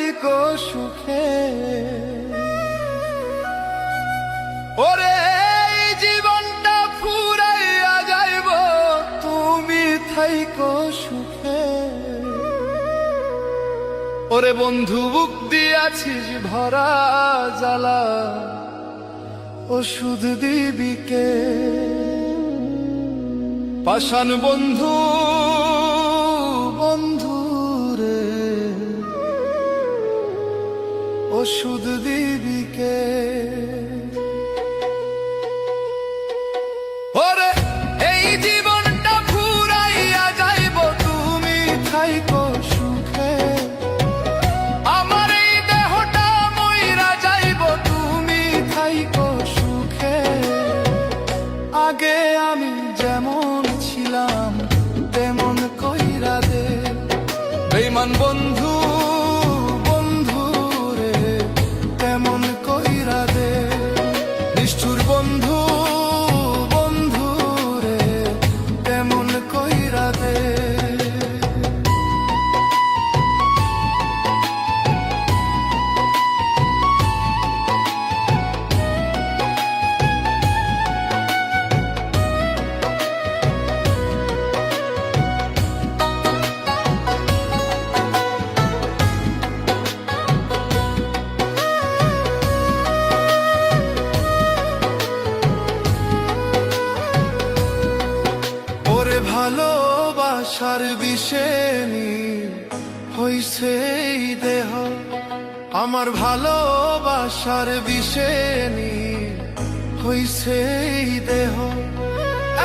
থাইকো সুখে। ওরে এই জীবনটা ফুরাইয়া যাইব, তুমি থাইকো সুখে। ওরে বন্ধু বুক দিয়াছিস ভরা জ্বালা, ওষুধ দিবি কে? পাষাণ বন্ধু বন্ধু রে, ওষুধ দিবি কে? ওরে এই জীবনটা ফুরাইয়া যাইব, তুমি থাইকো সুখে। আমার এই দেহটা মইরা যাইব, তুমি থাইকো সুখে। আগে আমি যেমন ছিলাম তেমন কইরা দে, বেঈমান বন্ধু বন্ধু রে, তেমন কইরা দে। নিষ্ঠুর বন্ধু বন্ধু রে, তেমন কইরা দে। ভালোবাসার বিষে হইছে এই দেহ, আমার ভালোবাসার বিষে হইছে এই দেহ।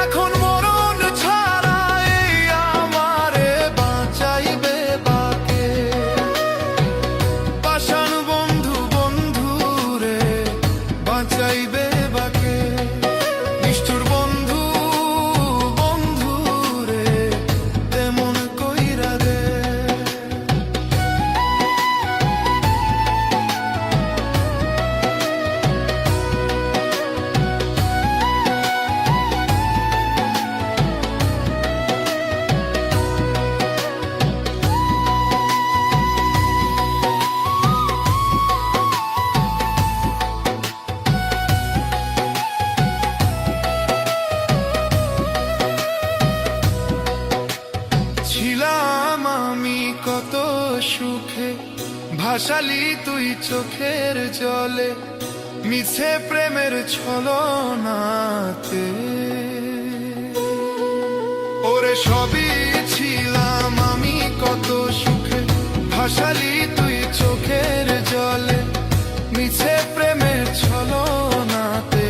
এখন মরণ ছাড়া এই আমারে বাঁচাইবে বাকে? পাষাণ বন্ধু বন্ধু রে, বাঁচাইবে বাকে? নিষ্ঠুর বন্ধু বন্ধু রে, তেমন কইরা দে। ছিলাম আমি কত সুখে, ভাসালি তুই চোখের জলে, মিছে প্রেমের ছলনাতে। ওরে সবই ছিলাম আমি কত সুখে, ভাসালি তুই চোখের জলে, মিছে প্রেমের ছলনাতে।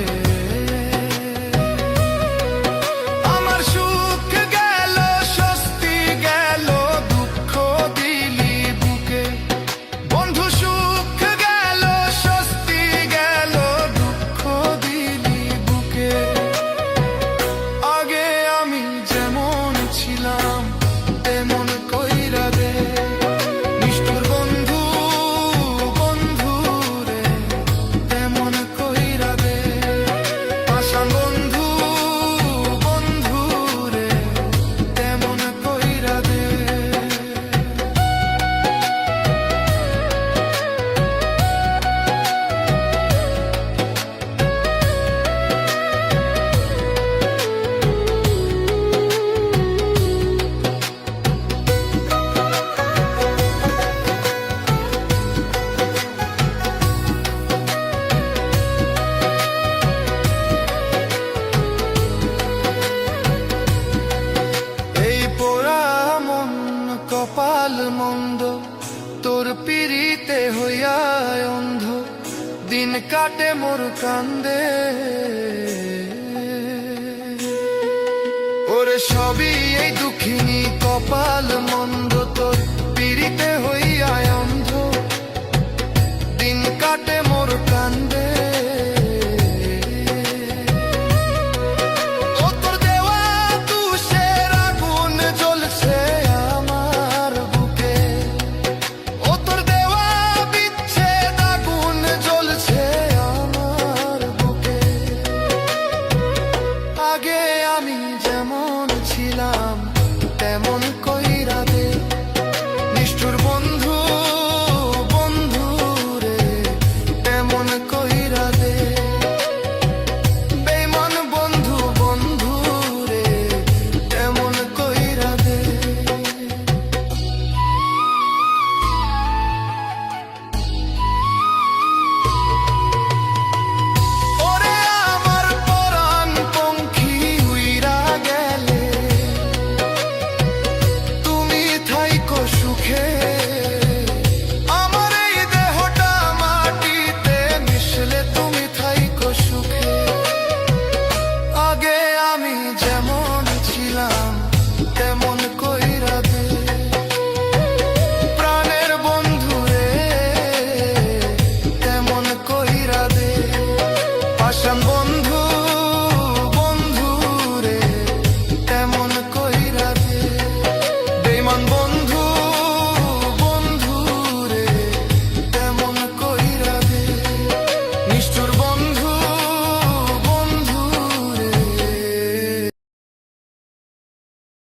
কপাল মন্দ তোর পিরিতে হইয়া অন্ধ, দিন কাটে মোর কান্দে। ওরে সবই এই দুঃখিনী কপাল মন্দ, তোর পিরিতে হইয়া অন্ধ, দিন কাটে মোর কান্দে। আগে আমি যেমন ছিলাম তেমন